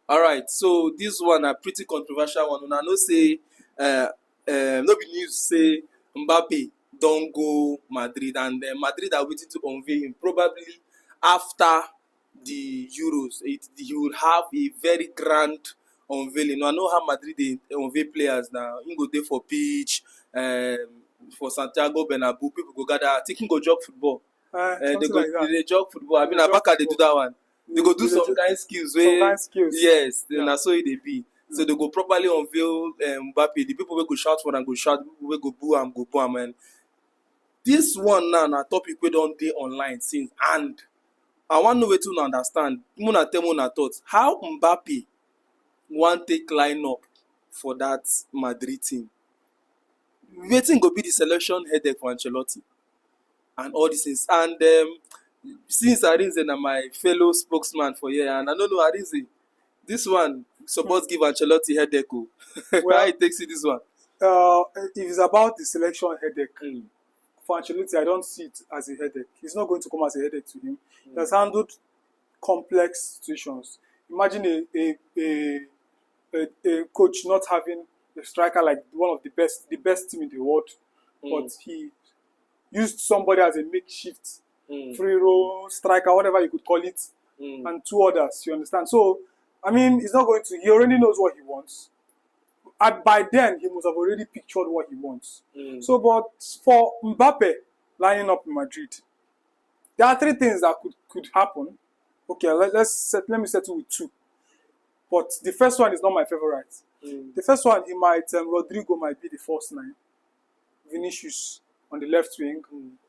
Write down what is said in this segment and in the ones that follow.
All right, so this one a pretty controversial one. Una know say no be news say Mbappe don go Madrid, and Madrid are waiting to unveil him probably after the Euros. He will have a very grand unveiling. I know how Madrid dey unveil players now. He go dey for pitch, for Santiago Bernabeu. People go gather. I think he go jog football. Something like that. They jog football. I mean, Abaka they do that one. They go do some kind skills. Some kind skills. Yes, Yeah. na so it dey be. So they go properly unveil Mbappe. The people wey go shout for am go shout. The people wey go boo am go boo am. And this one now na topic wey don dey online since, and I wan know wetin una understand. Una tell me una thoughts. How Mbappe wan take line up for that Madrid team? Wetin go be the selection headache for Ancelotti and all these things? And since Arinze na my fellow spokesman for here, and I don't know Arinze, this one suppose give Ancelotti headache. Well, how he takes it this one? If it's about the selection headache, for Ancelotti, I don't see it as a headache. It's not going to come as a headache to him. He has handled complex situations. Imagine a coach not having a striker like one of the best team in the world, but he used somebody as a makeshift free roll striker, whatever you could call it, and two others. You understand? So, I mean, he's not going to. He already knows what he wants. And by then, he must have already pictured what he wants. So, but for Mbappe lining up in Madrid, there are three things that could happen. Okay, let me settle with two. But the first one is not my favorite. The first one, Rodrigo might be the first nine. Vinicius on the left wing,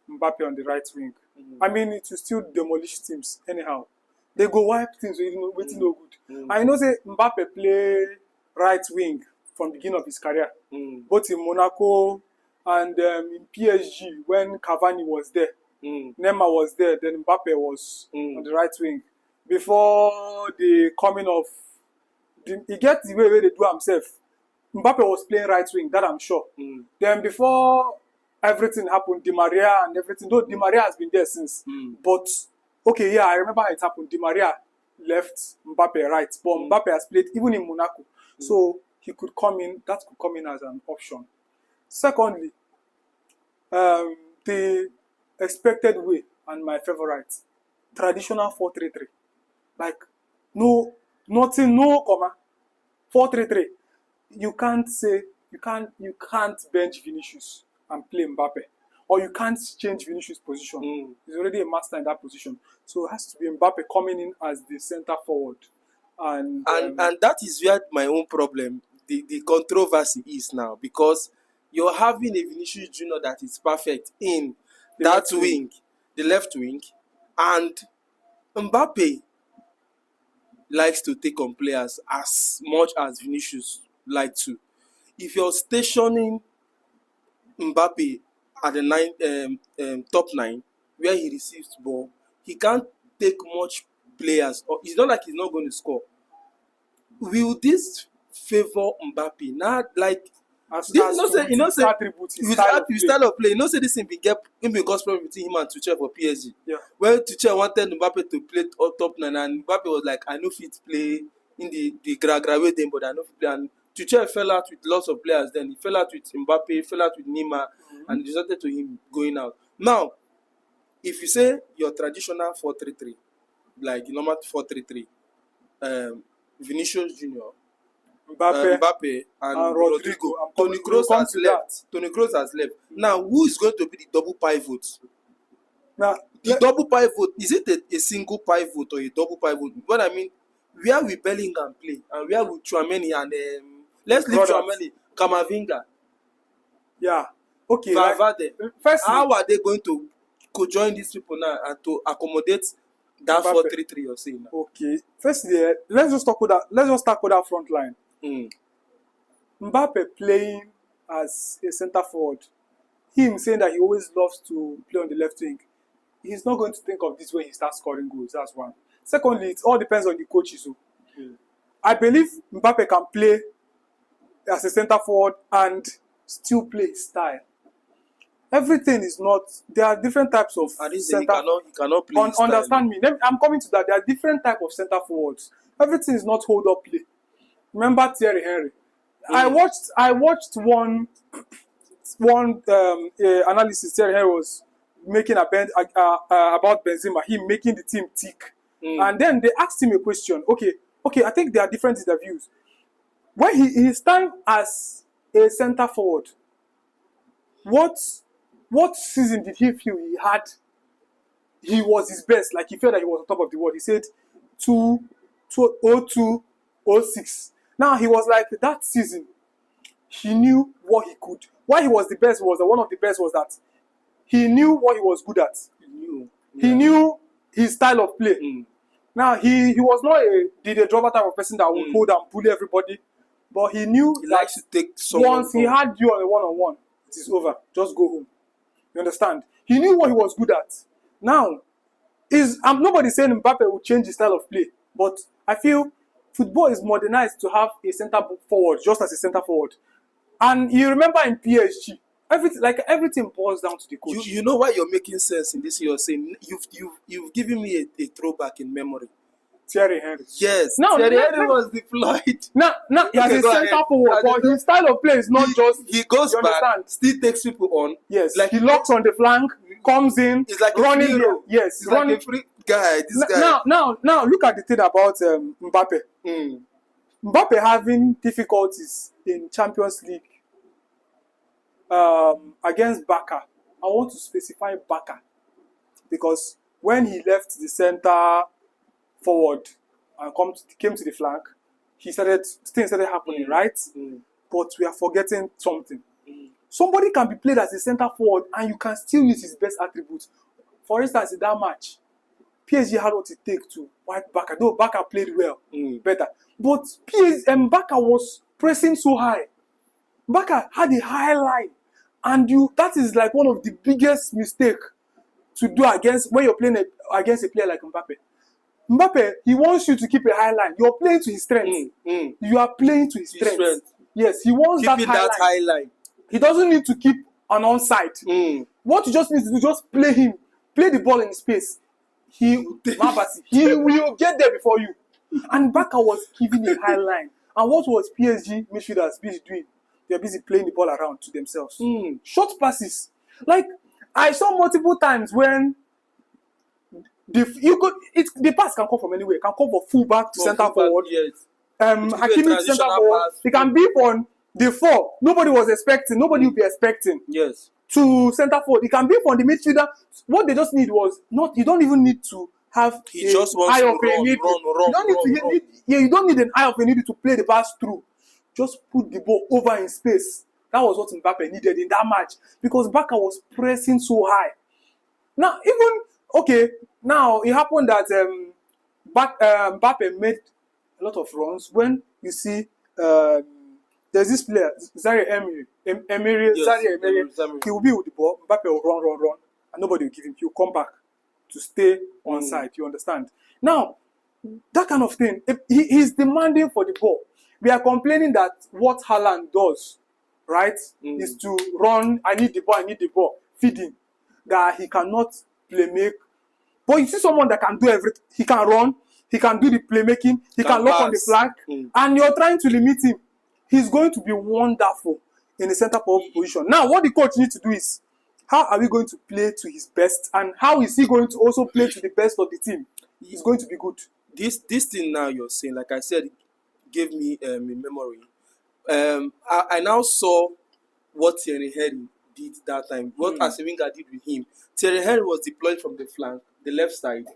Mbappe on the right wing. I mean, it will still demolish teams anyhow. They go wipe things waiting no good. I know say Mbappe play right wing from the beginning of his career, both in Monaco and in PSG when Cavani was there. Neymar was there, then Mbappe was on the right wing. Before the coming of, he gets the way they do himself. Mbappe was playing right wing, that I'm sure. Then before everything happened, Di Maria and everything, though Di Maria has been there since. But, okay, yeah, I remember how it happened. Di Maria left Mbappe right, but Mbappe has played even in Monaco. So, he could come in, that could come in as an option. Secondly, the expected way and my favorite, traditional 4-3-3. Like, nothing, no comma. 4-3-3. You can't bench Vinicius and play Mbappe. Or you can't change Vinicius' position. He's already a master in that position. So it has to be Mbappe coming in as the center forward. And that is where my own problem, the controversy is now, because you're having a Vinicius Junior that is perfect in that wing, the left wing, and Mbappe likes to take on players as much as Vinicius like to. If you're stationing Mbappe at the top 9, where he receives ball, he can't take much players. Or it's not like he's not going to score. Will this favor Mbappe? Not like this. Attributes, his style of play. Say this thing be cause problem between him and Tuchel for PSG. Yeah. When Tuchel wanted Mbappe to play top 9, and Mbappe was like, I know fit play in the graduate them, but I know fit play. And Tuchel fell out with lots of players. Then he fell out with Mbappe, he fell out with Neymar, and it resulted to him going out. Now, if you say your traditional 4-3-3, like normal 4-3-3, Vinicius Junior, Mbappe and Rodrigo. Toni Kroos has left. Now, who is going to be the double pivot? Now, the double pivot, is it a single pivot or a double pivot? What I mean, where will Bellingham play? And where will Tchouaméni and let's leave Tchouaméni, Camavinga. Yeah. Okay. Valverde. How are they going to join these people now and to accommodate that 4-3-3 you're saying now? Okay. Firstly, let's just start with that front line. Mbappe playing as a center forward, him saying that he always loves to play on the left wing, he's not going to think of this when he starts scoring goals. That's one. Secondly, it all depends on the coaches. I believe Mbappe can play as a center forward and still play style. Everything is not. There are different types of center. He cannot play. Understand me. I'm coming to that. There are different types of center forwards. everything is not hold up play. Remember Thierry Henry? I watched one analysis Thierry Henry was making about Benzema, him making the team tick. And then they asked him a question. Okay, I think there are different interviews. When his time as a centre forward, what season did he feel he was his best? Like he felt that he was on top of the world. He said 02, 06. Now he was like that season, he knew what he could. Why he was the best was that one of the best was that he knew what he was good at. He knew his style of play. Now he was not a Didier Drogba type of person that would hold and bully everybody, but he knew He likes to take someone once he had you on a one-on-one, it is over. Just go home. You understand? He knew what he was good at. Now, nobody saying Mbappe will change his style of play, but I feel football is modernized to have a centre forward just as a centre forward. And you remember in PSG, everything boils down to the coach. You know why you're making sense in this? You're saying you've given me a throwback in memory. Thierry Henry. Yes. Now, Thierry Henry was deployed. Now he has a centre forward, but his style of play is not just. He goes back, still takes people on. Yes. Like he locks on the flank, comes in, he's like running. A hero. Yes. He's running. Like a free guy. This guy. Now look at the thing about Mbappe. Mbappe having difficulties in Champions League against Barca. I want to specify Barca because when he left the centre forward and came to the flank, things started happening, right? But we are forgetting something. Somebody can be played as a centre forward and you can still use his best attributes. For instance, in that match, PSG had what it takes to wipe Barca. Though Barca played well, better. But Barca was pressing so high. Barca had a high line. And that is like one of the biggest mistakes to do when you're playing against a player like Mbappe. Mbappe, he wants you to keep a high line. You're playing to his strength. You are playing to his strength. Yes, he wants keeping that high line. He doesn't need to keep an onside. What you just need to do, just play him. Play the ball in space. He will get there before you. And Barca was keeping a high line. And what was PSG midfielders busy doing? They're busy playing the ball around to themselves. Short passes. Like, I saw multiple times when the pass can come from anywhere. It can come from fullback to centre forward. Yes. Hakimi to centre forward. It can be from the four. Nobody was expecting. Nobody will be expecting. Yes. To centre forward. It can be from the midfielder. What they just need was you don't even need to have he just wants to run. You don't need an eye of a needle to play the pass through. Just put the ball over in space. That was what Mbappe needed in that match because Barca was pressing so high. Now, now it happened that Mbappe made a lot of runs. When you see there's this player, Zaire Emery. He will be with the ball. Mbappe will run, and nobody will give him. He'll come back to stay on side. You understand? Now, that kind of thing, he's demanding for the ball. We are complaining that what Haaland does, right, is to run, I need the ball, feeding. That he cannot play make. But you see someone that can do everything. He can run, he can do the playmaking, he can lock on the flank, and you're trying to limit him. He's going to be wonderful in the centre forward position. Now, what the coach needs to do is, how are we going to play to his best, and how is he going to also play to the best of the team? He's going to be good. This thing now you're saying, like I said, gave me a memory. I now saw what Thierry Henry did that time. What Arsene Wenger did with him. Thierry Henry was deployed from the flank, the left side,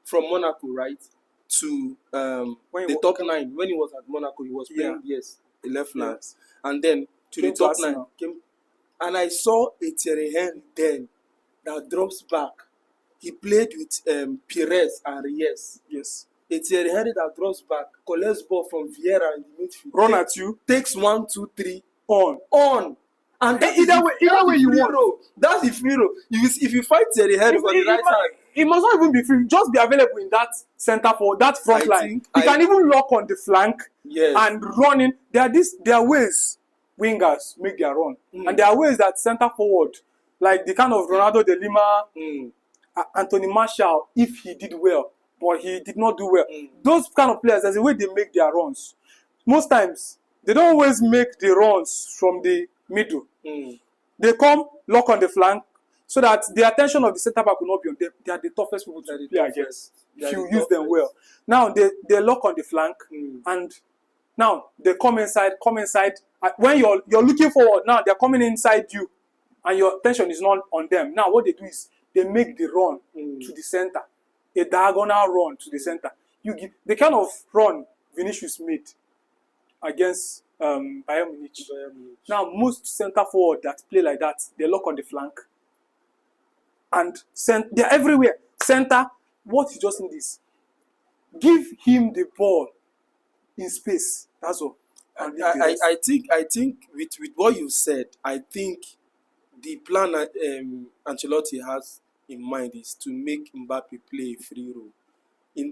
from Monaco, right, to the top nine. When he was at Monaco, he was playing the left flank, and then to the top nine came. And I saw a Thierry Henry then that drops back. He played with Pires and Reyes. Yes. A Thierry Henry that drops back, collects ball from Vieira in the midfield. Run at you. Takes 1, 2, 3. On. And either way you want. That's the free roll. If you fight Thierry Henry for the right hand, it must not even be free. Just be available in that centre for that front line. He can even lock on the flank and run in. There are ways wingers make their run. And there are ways that centre forward, like the kind of Ronaldo de Lima, Anthony Martial, if he did well. but he did not do well. Those kind of players, there's a way they make their runs. Most times, they don't always make the runs from the middle. They come, lock on the flank, so that the attention of the centre back will not be on them. They are the toughest people to play against if you use them well. Now, they lock on the flank, and now they come inside. When you're looking forward, now they're coming inside you, and your attention is not on them. Now, what they do is they make the run to the centre, a diagonal run to the centre. You give the kind of run Vinicius made against Bayern Munich. Now, most centre forward that play like that, they lock on the flank, and they're everywhere. Centre, what you just need is give him the ball in space. That's all. I think with what you said, I think the plan Ancelotti has in mind is to make Mbappe play a free role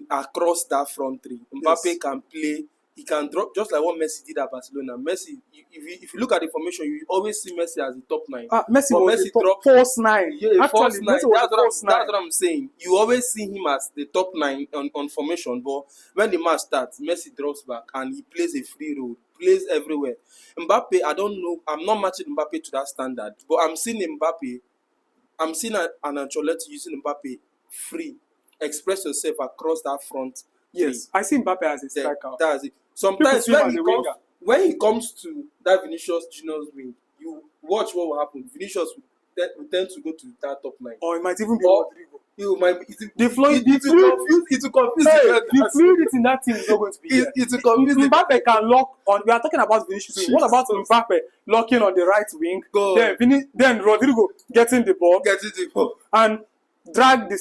across that front three. Mbappe can play. He can drop just like what Messi did at Barcelona. Messi, if you look at the formation, you always see Messi as the top 9. Messi was the top false 9. Yeah, actually, Messi was that's what I'm saying. You always see him as the top 9 on formation, but when the match starts, Messi drops back and he plays a free role, plays everywhere. Mbappe, I don't know. I'm not matching Mbappe to that standard, but I'm seeing an Ancelotti using Mbappe free, express yourself across that front. Yes, I see Mbappe as a striker. That's it. Sometimes when he comes to that Vinicius Junior's wing, you watch what will happen. Vinicius will tend to go to that top 9. Or it might even be Rodrigo. The fluidity in that team is not going to be there. It will confuse Mbappe can lock on. We are talking about Vinicius. What about Mbappe locking on the right wing? Then Rodrigo getting the ball and drag the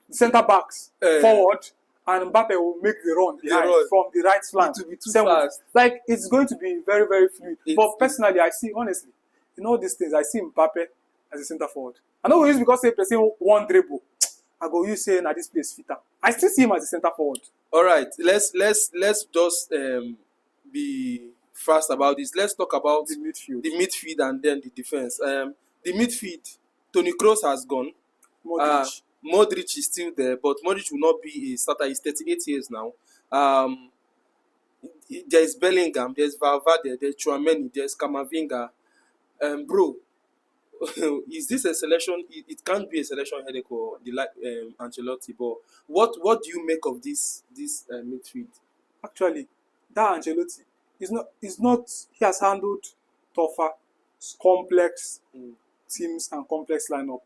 centre backs forward. And Mbappe will make the run behind from the right flank. It will be too fast. Like, it's going to be very, very fluid. But personally, I see, honestly, in all these things, I see Mbappe as a centre forward. I know it's because say person one dribble. I go, you say, now this place fitter. I still see him as a centre forward. All right, let's just be fast about this. Let's talk about the midfield and then the defense. The midfield, Toni Kroos has gone. Modric is still there, but Modric will not be a starter. He's 38 years now. There's Bellingham, there's Valverde, there's Tchouaméni, there's Camavinga. Bro, is this a selection? It can't be a selection headache for Ancelotti. But what do you make of this midfield? Actually, that Ancelotti is not. He has handled tougher, complex teams and complex lineup.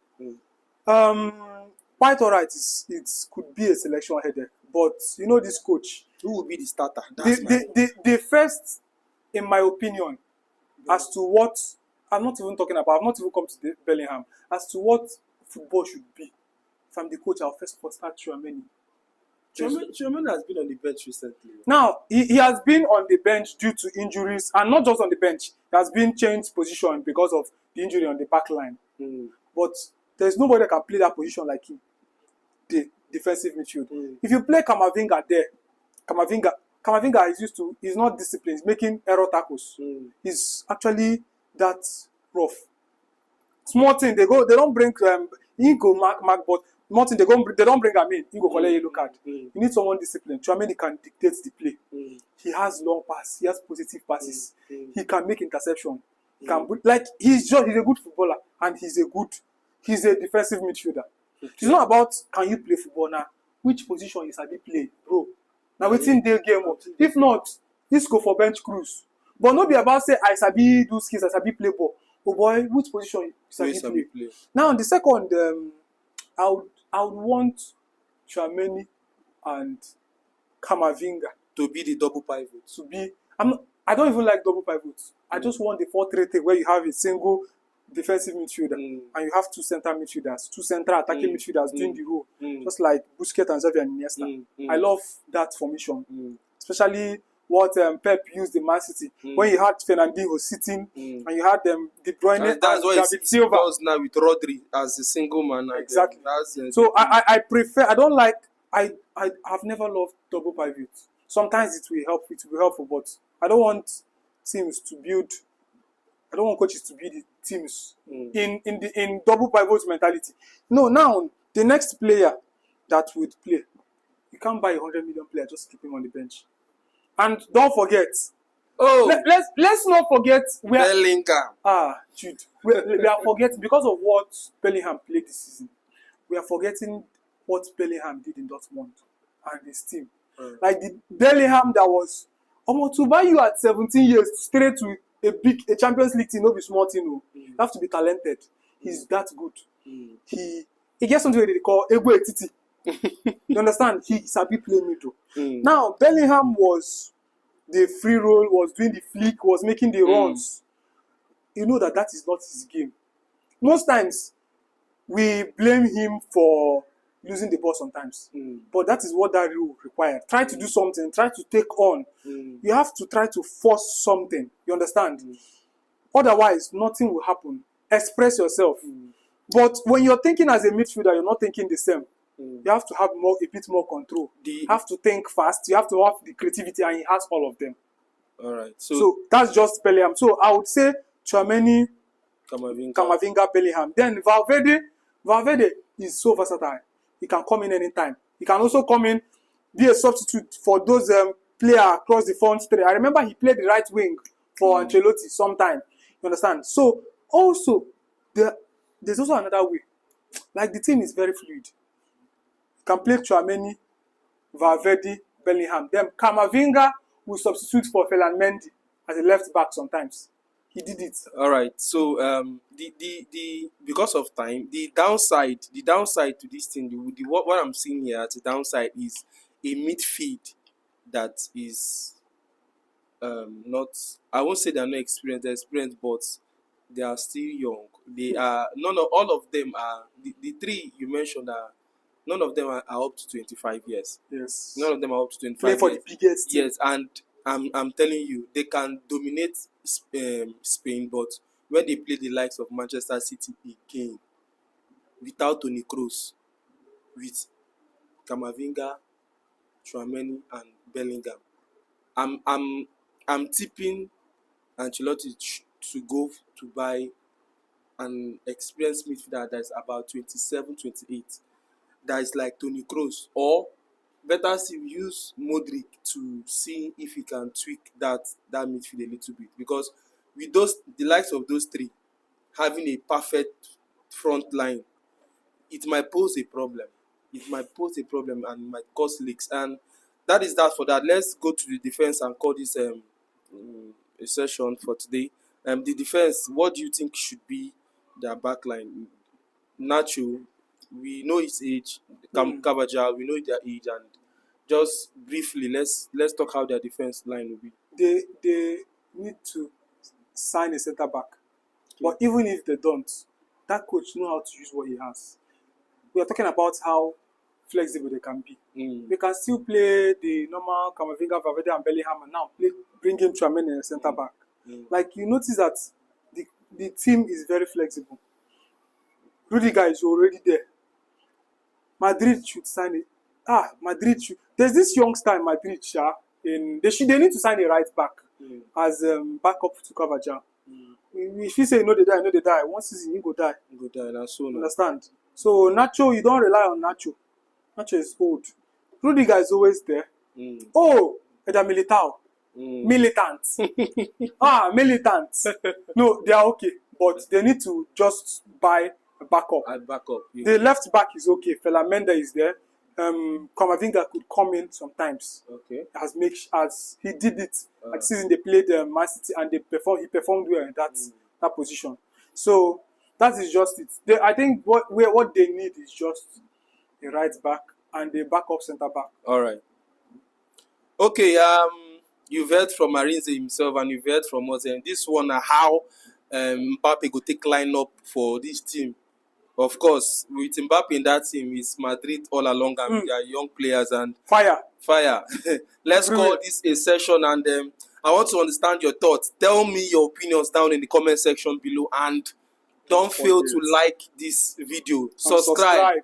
Quite alright. It could be a selection headache, but you know this coach. Who will be the starter? The first, in my opinion, as to what I'm not even talking about. I've not even come to Bellingham. As to what football should be, from the coach, I'll first of all start Tchouaméni. Tchouaméni has been on the bench recently. Now he has been on the bench due to injuries, and not just on the bench. He has been changed position because of the injury on the back line. But there's nobody that can play that position like him. The defensive midfield. If you play Camavinga there, Camavinga he's not disciplined. He's making error tackles. He's actually that rough. Small thing, they don't bring he go mark, but small thing, they don't bring him in. He go collect yellow card. You need someone disciplined. Tchouaméni can dictate the play. He has long pass. He has positive passes. He can make interception. He's a good footballer, and he's a defensive midfielder. It's not about can you play football now. Which position is Sabi play, bro? Now within their game. If not, let's go for bench cruise. But not be about say I Sabi do skills, I Sabi play ball. Oh boy, which position is Sabi play? Now the second, I would want Tchouaméni and Camavinga to be the double pivot. I don't even like double pivots. I just want the 4-3-3 where you have a single defensive midfielder and you have two central midfielders, two central attacking midfielders doing the role, just like Busquets and Xavi and Iniesta. I love that formation, especially what Pep used in Man City when he had Fernandinho sitting and you had De Bruyne and David Silva. Now with Rodri as a single man. Exactly. So I prefer. I don't like. I have never loved double pivots. Sometimes it will help. It will be helpful, but I don't want teams to build. I don't want coaches to build the teams in double pivot mentality. No, now the next player that would play can't buy a 100 million player, just keep him on the bench. And don't forget, let's not forget Bellingham. Jude. We are forgetting, because of what Bellingham played this season, we are forgetting what Bellingham did in Dortmund and his team. Like the Bellingham that was to buy you at 17 years straight to a Champions League team, no be small team. No. You have to be talented. He's that good. He gets something they call Ego Etiti. You understand? He's a big play middle. Now Bellingham was the free roll, was doing the flick, was making the runs. You know that is not his game. Most times we blame him for losing the ball sometimes, but that is what that rule requires. Try to do something, try to take on. You have to try to force something. You understand? Otherwise, nothing will happen. Express yourself. But when you're thinking as a midfielder, you're not thinking the same. You have to have a bit more control. You have to think fast. You have to have the creativity, and he has all of them. All right. So that's just Bellingham. So I would say Tchouaméni, Camavinga, Bellingham. Then Valverde is so versatile. He can come in anytime. He can also come in, be a substitute for those players across the front three. I remember he played the right wing for Ancelotti sometime. You understand? So also, there's also another way. Like the team is very fluid. You can play Tchouaméni, Valverde, Bellingham. Then Camavinga will substitute for Ferland Mendy as a left back sometimes. He did it. All right. So the because of time, the downside to this thing, what I'm seeing here as a downside is a midfield that is not. I won't say they're not experienced, but they are still young. They are all of them are the three you mentioned are. None of them are up to 25 years. Yes. None of them are up to 25 Play for years. the biggest team. Yes, and I'm telling you, they can dominate Spain, but when they play the likes of Manchester City again, without Toni Kroos, with Camavinga, Tchouaméni, and Bellingham, I'm tipping Ancelotti to go to buy an experienced midfielder that's about 27, 28. That is like Toni Kroos, or better still use Modric to see if he can tweak that midfield a little bit, because with the likes of those three having a perfect front line, it might pose a problem. And might cause leaks. And that is that for that. Let's go to the defense and call this a session for today. The defense, what do you think should be their backline? Nacho, we know his age. Carvajal, we know their age, and just briefly, let's talk how their defense line will be. They need to sign a centre back, but even if they don't, that coach knows how to use what he has. We are talking about how flexible they can be. They can still play the normal Camavinga, Valverde, and Bellingham, and now bring in Tchouaméni as a centre back. Like you notice that the team is very flexible. Rudiger is already there. Madrid should sign it. Madrid should. There's this youngster in Madrid, they need to sign a right back as backup to Carvajal. If you say no, they die. One season you go die. That's so. Understand? So Nacho, you don't rely on Nacho. Nacho is old. Rudiger is always there. Eda Militao. Militant. Militant. No, they are okay, but they need to just buy a backup. The left back is okay. Ferland Mendy is there. Camavinga could come in sometimes. Okay. As he did it at the season they played Man City, and he performed well in that position. So that is just it. I think what they need is just a right back and a backup centre back. All right. Okay. You've heard from Marinze himself, and you've heard from us, and this one how Mbappe go take line up for this team. Of course, with Mbappe in that team, it's Madrid all along, and they are young players and fire. Let's call this a session, and I want to understand your thoughts. Tell me your opinions down in the comment section below, and don't fail to like this video. Subscribe.